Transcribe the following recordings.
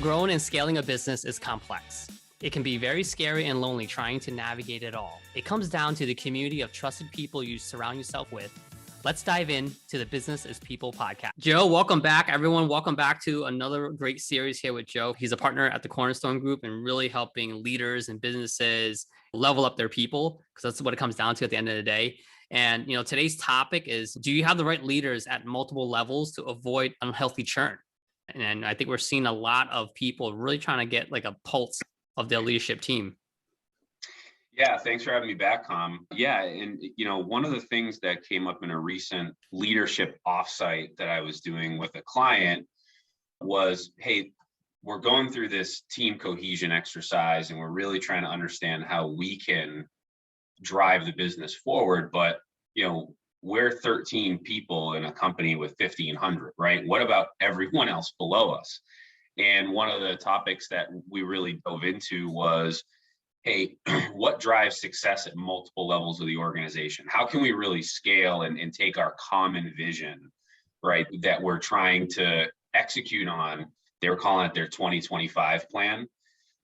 Growing and scaling a business is complex. It can be very scary and lonely trying to navigate it all. It comes down to the community of trusted people you surround yourself with. Let's dive in to the Business is People podcast. Joe, welcome back, everyone. Welcome back to another great series here with Joe. He's a partner at the Cornerstone Group and really helping leaders and businesses level up their people, because that's what it comes down to at the end of the day. And today's topic is, do you have the right leaders at multiple levels to avoid unhealthy churn? And I think we're seeing a lot of people really trying to get like a pulse of their leadership team. Yeah, thanks for having me back, Kham. Yeah, and one of the things that came up in a recent leadership offsite that I was doing with a client was, hey, we're going through this team cohesion exercise and we're really trying to understand how we can drive the business forward. But, we're 13 people in a company with 1,500, right? What about everyone else below us? And one of the topics that we really dove into was, hey, what drives success at multiple levels of the organization? How can we really scale and take our common vision, right, that we're trying to execute on? They were calling it their 2025 plan.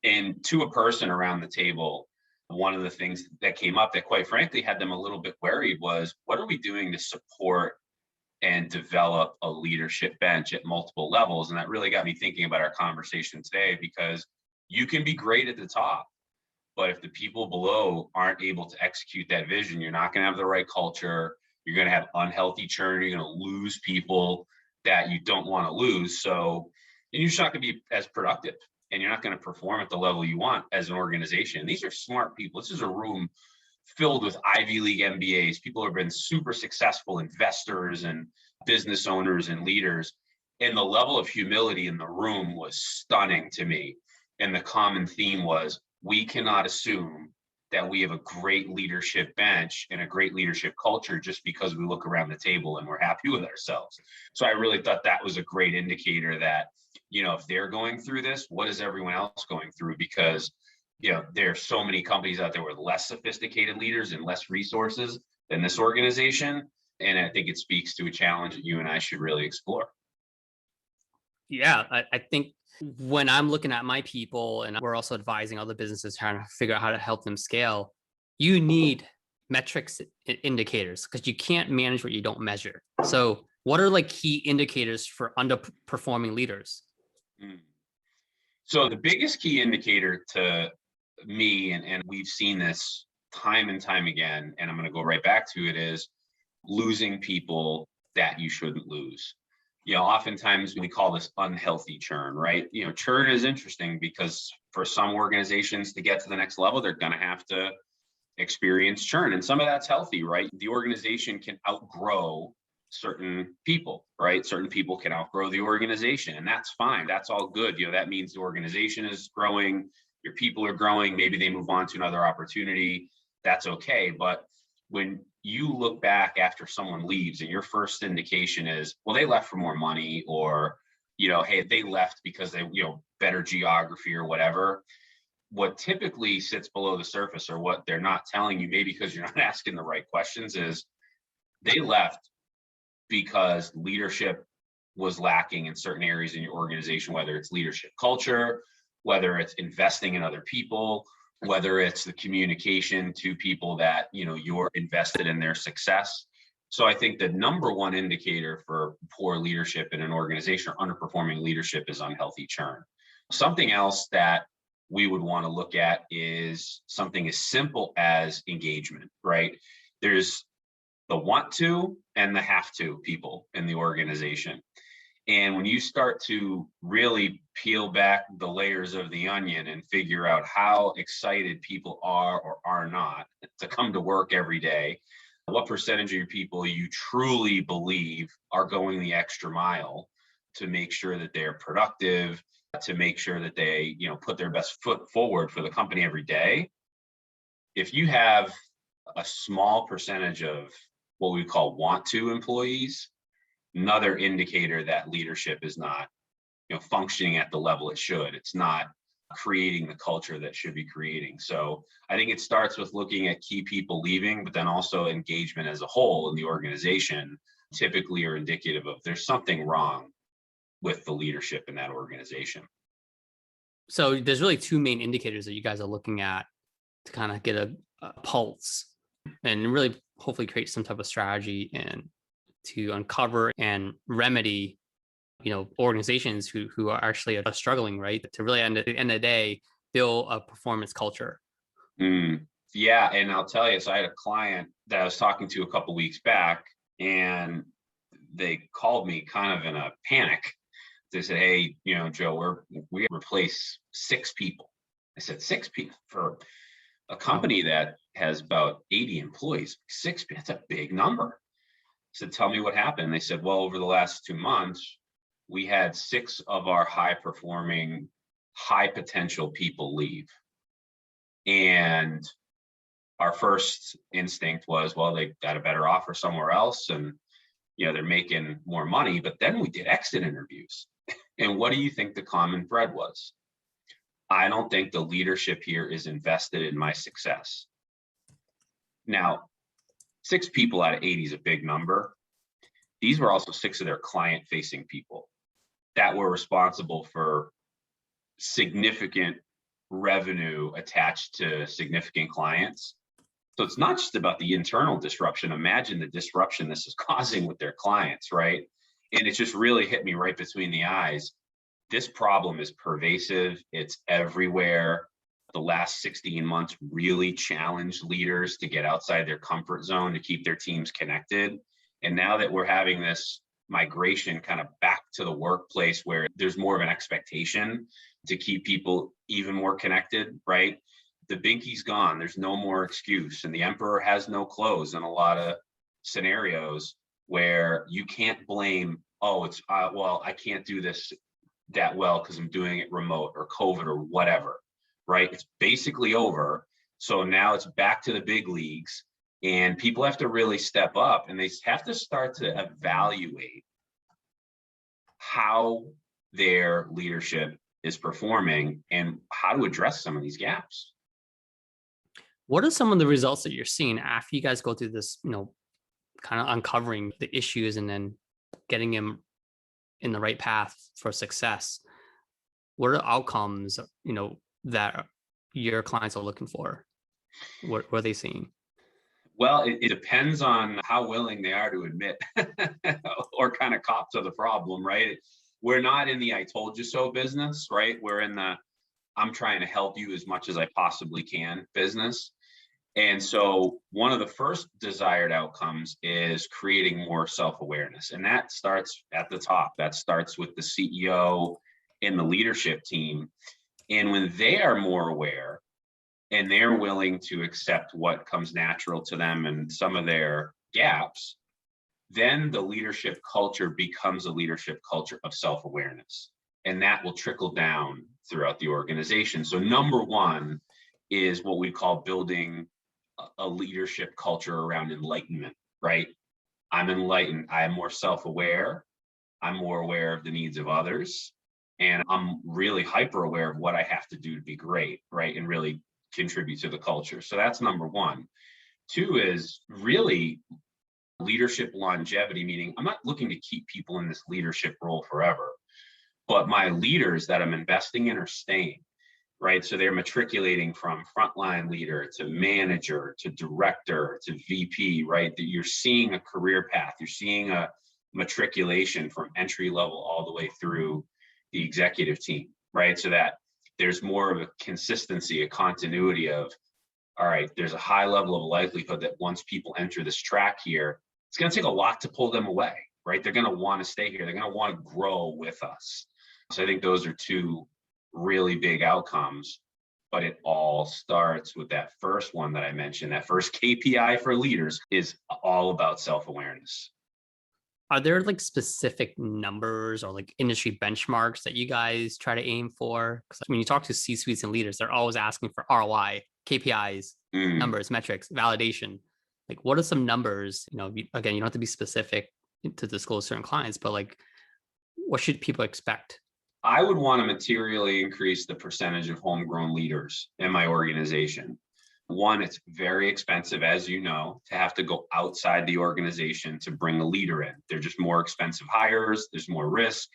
And to a person around the table, one of the things that came up that quite frankly had them a little bit worried was, what are we doing to support and develop a leadership bench at multiple levels? And that really got me thinking about our conversation today, because you can be great at the top, but if the people below aren't able to execute that vision, you're not going to have the right culture. You're going to have unhealthy churn. You're going to lose people that you don't want to lose. So, and you're just not going to be as productive, and you're not going to perform at the level you want as an organization. These are smart people. This is a room filled with Ivy League MBAs, people who have been super successful investors and business owners and leaders. And the level of humility in the room was stunning to me. And the common theme was, we cannot assume that we have a great leadership bench and a great leadership culture just because we look around the table and we're happy with ourselves. So I really thought that was a great indicator that, if they're going through this, what is everyone else going through? Because, there are so many companies out there with less sophisticated leaders and less resources than this organization. And I think it speaks to a challenge that you and I should really explore. Yeah, I think when I'm looking at my people, and we're also advising other businesses trying to figure out how to help them scale, you need metrics indicators, because you can't manage what you don't measure. So what are like key indicators for underperforming leaders? So the biggest key indicator to me, and we've seen this time and time again, and I'm going to go right back to it, is losing people that you shouldn't lose. Oftentimes we call this unhealthy churn, right? Churn is interesting because for some organizations to get to the next level, they're going to have to experience churn. And some of that's healthy, right? The organization can outgrow certain people, right? Certain people can outgrow the organization, and that's fine. That's all good. That means the organization is growing, your people are growing, maybe they move on to another opportunity. That's okay. But when you look back after someone leaves and your first indication is, well, they left for more money, or, hey, they left because they, better geography or whatever. What typically sits below the surface, or what they're not telling you, maybe because you're not asking the right questions, is they left because leadership was lacking in certain areas in your organization, whether it's leadership culture, whether it's investing in other people, whether it's the communication to people that, you're invested in their success. So I think the number one indicator for poor leadership in an organization or underperforming leadership is unhealthy churn. Something else that we would want to look at is something as simple as engagement, right? There's the want to and the have to people in the organization. And when you start to really peel back the layers of the onion and figure out how excited people are or are not to come to work every day, what percentage of your people you truly believe are going the extra mile to make sure that they're productive, to make sure that they, put their best foot forward for the company every day. If you have a small percentage of what we call want to employees, another indicator that leadership is not, functioning at the level it should. It's not creating the culture that should be creating. So I think it starts with looking at key people leaving, but then also engagement as a whole in the organization typically are indicative of there's something wrong with the leadership in that organization. So there's really two main indicators that you guys are looking at to kind of get a pulse and really hopefully create some type of strategy and to uncover and remedy, organizations who are actually are struggling, right? To really at the end of the day, build a performance culture. Yeah, and I'll tell you, so I had a client that I was talking to a couple weeks back, and they called me kind of in a panic. They said, "Hey, Joe, we replace 6 people." I said, 6 people for a company that has about 80 employees. 6, that's a big number. I said, "Tell me what happened." They said, "Well, over the last 2 months, we had 6 of our high performing, high potential people leave. And our first instinct was, well, they got a better offer somewhere else, and they're making more money." But then we did exit interviews. And what do you think the common thread was? "I don't think the leadership here is invested in my success." Now, 6 people out of 80 is a big number. These were also 6 of their client facing people that were responsible for significant revenue attached to significant clients. So it's not just about the internal disruption. Imagine the disruption this is causing with their clients, right? And it just really hit me right between the eyes. This problem is pervasive. It's everywhere. The last 16 months really challenged leaders to get outside their comfort zone to keep their teams connected. And now that we're having this migration kind of back to the workplace where there's more of an expectation to keep people even more connected, right? The binky's gone. There's no more excuse. And the emperor has no clothes in a lot of scenarios where you can't blame, oh, it's, well, I can't do this that well because I'm doing it remote or COVID or whatever, right? It's basically over. So now it's back to the big leagues, and people have to really step up, and they have to start to evaluate how their leadership is performing and how to address some of these gaps. What are some of the results that you're seeing after you guys go through this, kind of uncovering the issues and then getting them in the right path for success? What are the outcomes, that your clients are looking for? What are they seeing? Well, it depends on how willing they are to admit or kind of cop to the problem, right? We're not in the "I told you so" business, right? We're in the "I'm trying to help you as much as I possibly can" business. And so one of the first desired outcomes is creating more self-awareness. And that starts at the top. That starts with the CEO and the leadership team. And when they are more aware and they're willing to accept what comes natural to them and some of their gaps, then the leadership culture becomes a leadership culture of self-awareness. And that will trickle down throughout the organization. So number one is what we call building a leadership culture around enlightenment, right? I'm enlightened. I'm more self-aware. I'm more aware of the needs of others. And I'm really hyper aware of what I have to do to be great, right? And really contribute to the culture. So that's number one. Two is really leadership longevity, meaning I'm not looking to keep people in this leadership role forever, but my leaders that I'm investing in are staying, right? So they're matriculating from frontline leader to manager to director to VP, right? That you're seeing a career path, you're seeing a matriculation from entry level all the way through the executive team, right? So that there's more of a consistency, a continuity of, all right, there's a high level of likelihood that once people enter this track here, it's going to take a lot to pull them away, right? They're going to want to stay here. They're going to want to grow with us. So I think those are two really big outcomes, but it all starts with that first one that I mentioned. That first KPI for leaders is all about self-awareness. Are there like specific numbers or like industry benchmarks that you guys try to aim for? Because when you talk to C-suites and leaders, they're always asking for ROI, KPIs, numbers, metrics, validation. Like, what are some numbers? Again, you don't have to be specific to disclose certain clients, but like, what should people expect? I would want to materially increase the percentage of homegrown leaders in my organization. One, it's very expensive, as you know, to have to go outside the organization to bring a leader in. They're just more expensive hires. There's more risk.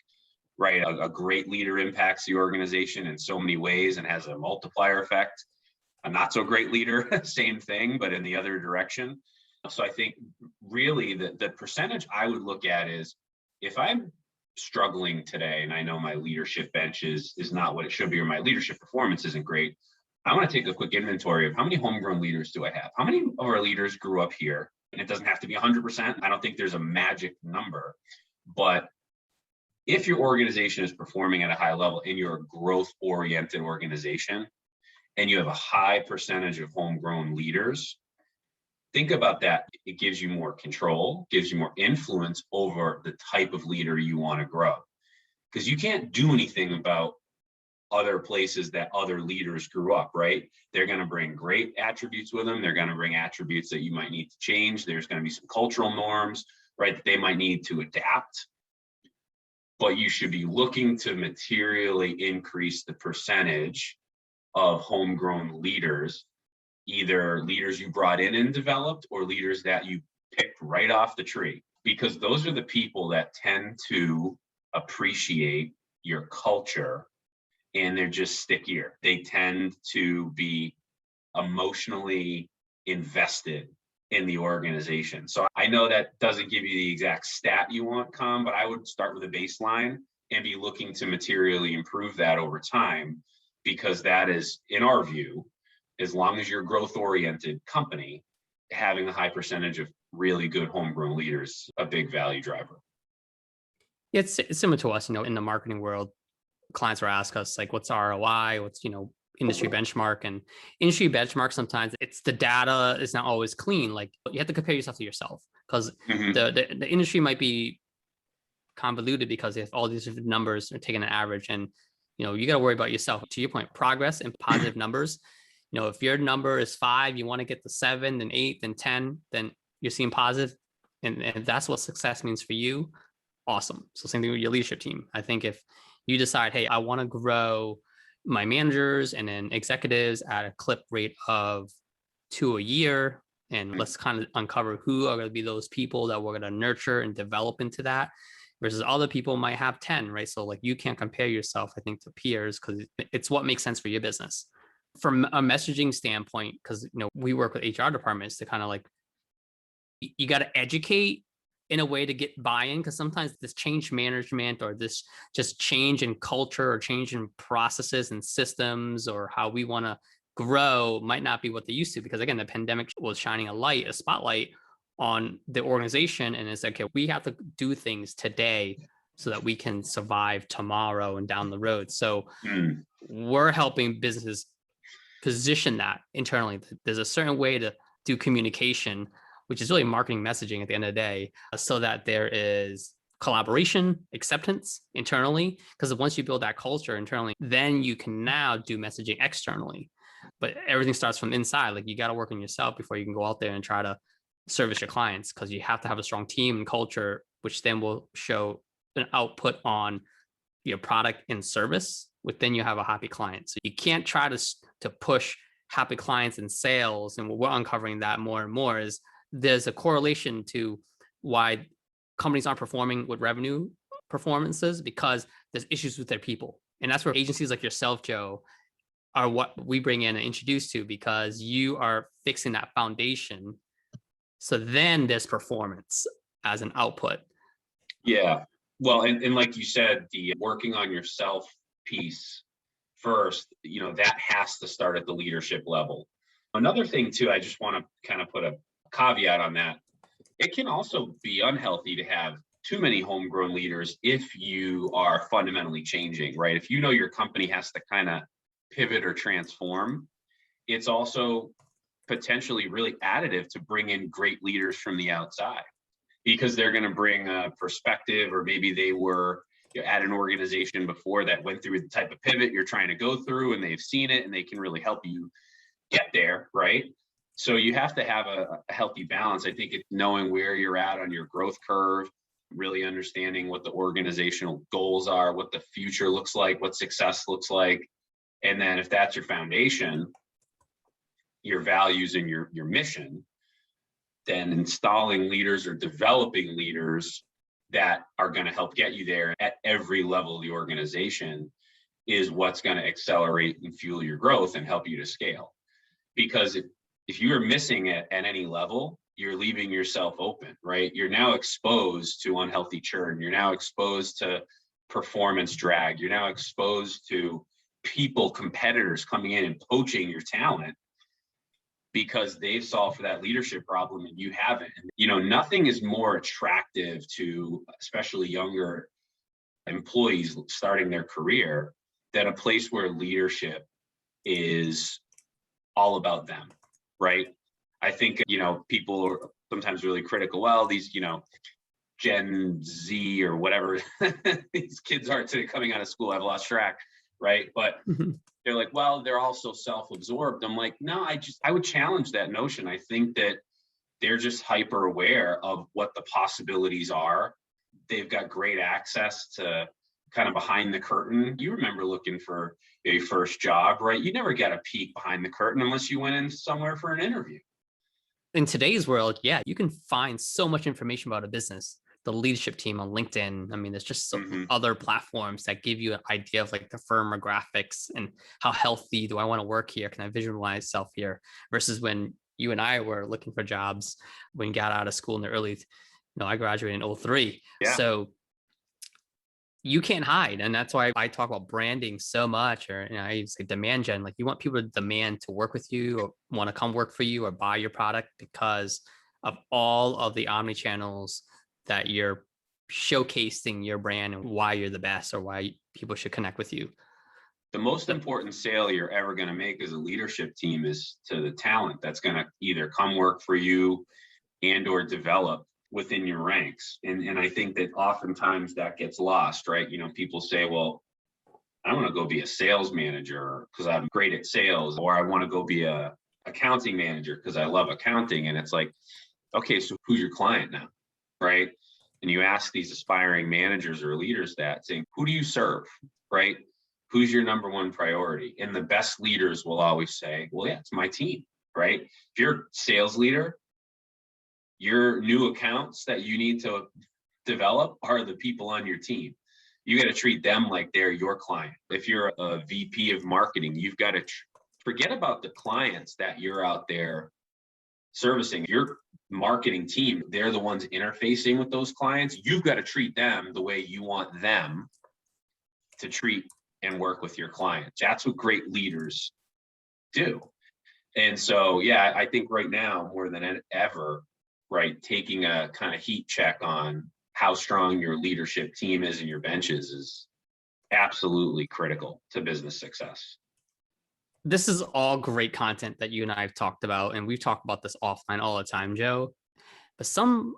right? A great leader impacts the organization in so many ways and has a multiplier effect. A not so great leader, same thing, but in the other direction. So I think really the percentage I would look at is, if I'm struggling today and I know my leadership bench is not what it should be, or my leadership performance isn't great, I want to take a quick inventory of how many homegrown leaders do I have? How many of our leaders grew up here? And it doesn't have to be 100%. I don't think there's a magic number, but if your organization is performing at a high level and you're a growth oriented organization and you have a high percentage of homegrown leaders, think about that. It gives you more control, gives you more influence over the type of leader you want to grow. Because you can't do anything about other places that other leaders grew up, right? They're going to bring great attributes with them. They're going to bring attributes that you might need to change. There's going to be some cultural norms, right, that they might need to adapt. But you should be looking to materially increase the percentage of homegrown leaders, either leaders you brought in and developed or leaders that you picked right off the tree, because those are the people that tend to appreciate your culture and they're just stickier. They tend to be emotionally invested in the organization. So I know that doesn't give you the exact stat you want, Kham, but I would start with a baseline and be looking to materially improve that over time, because that is, in our view, as long as you're a growth-oriented company, having a high percentage of really good homegrown leaders, a big value driver. Yeah, it's similar to us, in the marketing world. Clients will ask us like, what's ROI? What's, industry benchmark, and industry benchmark. Sometimes it's the data is not always clean. Like you have to compare yourself to yourself, because the industry might be convoluted because they have all these different numbers are taking an average, and you got to worry about yourself. To your point, progress and positive numbers. If your number is 5, you want to get to 7, then 8, then 10, then you're seeing positive, and if that's what success means for you, awesome. So same thing with your leadership team. I think if you decide, hey, I want to grow my managers and then executives at a clip rate of 2 a year, and let's kind of uncover who are going to be those people that we're going to nurture and develop into that, versus other people might have 10, right? So like you can't compare yourself, I think, to peers, because it's what makes sense for your business. From a messaging standpoint, because we work with HR departments to kind of like, you got to educate in a way to get buy-in, because sometimes this change management or this just change in culture or change in processes and systems or how we want to grow might not be what they used to, because again, the pandemic was shining a spotlight on the organization, and it's like, okay, we have to do things today so that we can survive tomorrow and down the road. So we're helping businesses position that internally. There's a certain way to do communication, which is really marketing messaging at the end of the day, so that there is collaboration, acceptance internally. Because once you build that culture internally, then you can now do messaging externally. But everything starts from inside. Like you got to work on yourself before you can go out there and try to service your clients, because you have to have a strong team and culture, which then will show an output on your product and service, which then you have a happy client. So you can't try to push happy clients in sales. And what we're uncovering that more and more is there's a correlation to why companies aren't performing with revenue performances, because there's issues with their people. And that's where agencies like yourself, Joe, are what we bring in and introduce to, because you are fixing that foundation. So then there's performance as an output. Yeah. Well, and like you said, the working on yourself piece first, that has to start at the leadership level. Another thing too, I just want to kind of put a caveat on that. It can also be unhealthy to have too many homegrown leaders if you are fundamentally changing, right? If your company has to kind of pivot or transform, it's also potentially really additive to bring in great leaders from the outside, because they're going to bring a perspective, or maybe they were at an organization before that went through the type of pivot you're trying to go through, and they've seen it and they can really help you get there, right? So you have to have a healthy balance. I think it's knowing where you're at on your growth curve, really understanding what the organizational goals are, what the future looks like, what success looks like. And then if that's your foundation, your values and your mission, then installing leaders or developing leaders that are going to help get you there at every level of the organization is what's going to accelerate and fuel your growth and help you to scale. Because if you're missing it at any level, you're leaving yourself open, right? You're now exposed to unhealthy churn. You're now exposed to performance drag. You're now exposed to competitors coming in and poaching your talent because they've solved for that leadership problem and you haven't. And, nothing is more attractive to especially younger employees starting their career than a place where leadership is all about them, right? I think, people are sometimes really critical. Well, these, Gen Z or whatever these kids are today coming out of school, I've lost track, right? But they're like, well, they're all so self-absorbed. I'm like, no, I would challenge that notion. I think that they're just hyper aware of what the possibilities are. They've got great access to kind of behind the curtain. You remember looking for a first job, right? You never get a peek behind the curtain unless you went in somewhere for an interview. In today's world, yeah, you can find so much information about a business, the leadership team on LinkedIn. I mean, there's just some other platforms that give you an idea of like the firmographics and how healthy do I want to work here? Can I visualize myself here? Versus when you and I were looking for jobs when we got out of school in the early, I graduated in 2003. Yeah. So you can't hide. And that's why I talk about branding so much, or I say demand gen. Like you want people to demand to work with you or want to come work for you or buy your product because of all of the omni channels that you're showcasing your brand and why you're the best or why people should connect with you. The most important sale you're ever going to make as a leadership team is to the talent that's going to either come work for you and or develop within your ranks. And I think that oftentimes that gets lost, right? People say, well, I want to go be a sales manager because I'm great at sales, or I want to go be a accounting manager because I love accounting. And it's like, okay, so who's your client now, right? And you ask these aspiring managers or leaders that, saying, who do you serve, right? Who's your number one priority? And the best leaders will always say, well, yeah, it's my team, right? If you're a sales leader, your new accounts that you need to develop are the people on your team. You got to treat them like they're your client. If you're a VP of marketing, you've got to forget about the clients that you're out there servicing. Your marketing team, they're the ones interfacing with those clients. You've got to treat them the way you want them to treat and work with your clients. That's what great leaders do. And so, yeah, I think right now, more than ever, right, taking a kind of heat check on how strong your leadership team is and your benches is absolutely critical to business success. This is all great content that you and I have talked about, and we've talked about this offline all the time, Joe. But some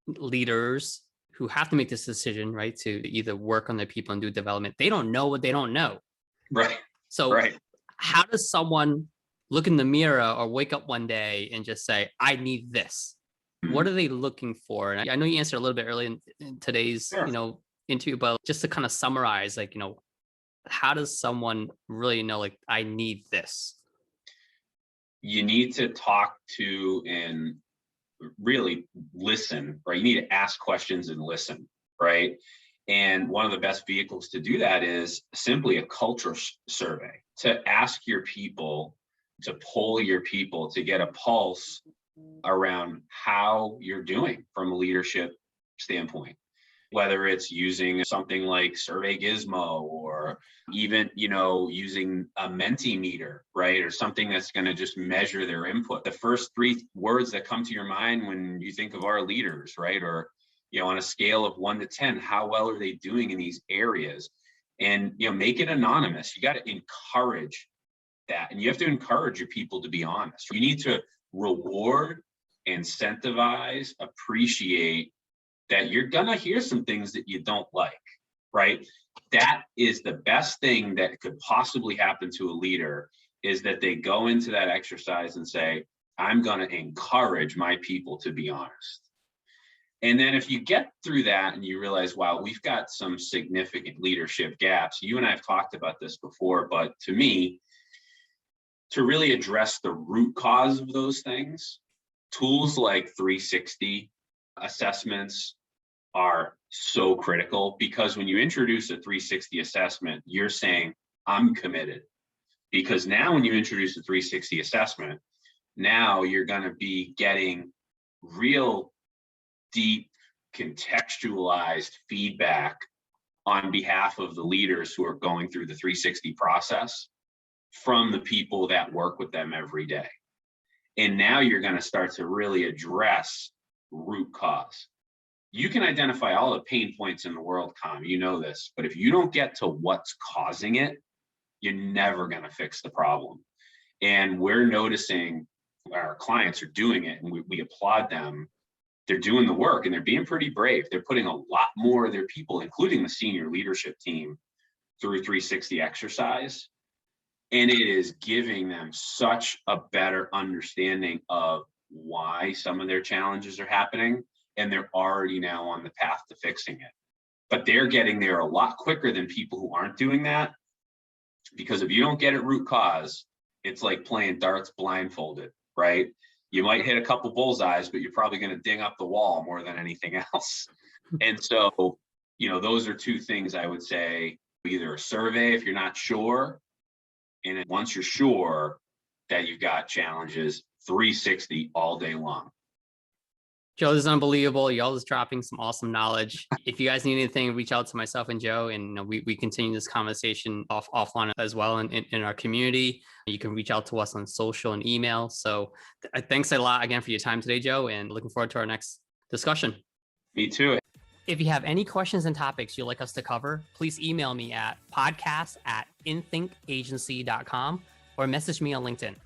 leaders who have to make this decision, right, to either work on their people and do development, they don't know what they don't know. Right. So how does someone look in the mirror or wake up one day and just say, I need this? What are they looking for? And I know you answered a little bit early in today's, interview, but just to kind of summarize, like, how does someone really know, like, I need this? You need to talk to and really listen, right? You need to ask questions and listen, right? And one of the best vehicles to do that is simply a culture survey, to ask your people, to poll your people, to get a pulse around how you're doing from a leadership standpoint, whether it's using something like Survey Gizmo or even, using a Mentimeter, right? Or something that's going to just measure their input. The first three words that come to your mind when you think of our leaders, right? Or, on a scale of 1 to 10, how well are they doing in these areas? And, make it anonymous. You got to encourage that. And you have to encourage your people to be honest. You need to reward, incentivize, appreciate that you're gonna hear some things that you don't like, right? That is the best thing that could possibly happen to a leader, is that they go into that exercise and say, I'm gonna encourage my people to be honest. And then if you get through that and you realize, wow, we've got some significant leadership gaps. You and I have talked about this before, but to me, to really address the root cause of those things, tools like 360 assessments, are so critical, because when you introduce a 360 assessment, you're saying, I'm committed. Because now when you introduce a 360 assessment, now you're going to be getting real deep contextualized feedback on behalf of the leaders who are going through the 360 process from the people that work with them every day. And now you're going to start to really address root cause. You can identify all the pain points in the world, Kham, you know this, but if you don't get to what's causing it, you're never going to fix the problem. And we're noticing our clients are doing it, and we applaud them. They're doing the work and they're being pretty brave. They're putting a lot more of their people, including the senior leadership team, through 360 exercise. And it is giving them such a better understanding of why some of their challenges are happening. And they're already now on the path to fixing it. But they're getting there a lot quicker than people who aren't doing that. Because if you don't get at root cause, it's like playing darts blindfolded, right? You might hit a couple bullseyes, but you're probably going to ding up the wall more than anything else. And so, those are two things I would say: either a survey if you're not sure, and once you're sure that you've got challenges, 360 all day long. Joe, this is unbelievable. Y'all is dropping some awesome knowledge. If you guys need anything, reach out to myself and Joe, and we continue this conversation offline as well in our community. You can reach out to us on social and email. So thanks a lot again for your time today, Joe, and looking forward to our next discussion. Me too. If you have any questions and topics you'd like us to cover, please email me at podcast@inthinkagency.com or message me on LinkedIn.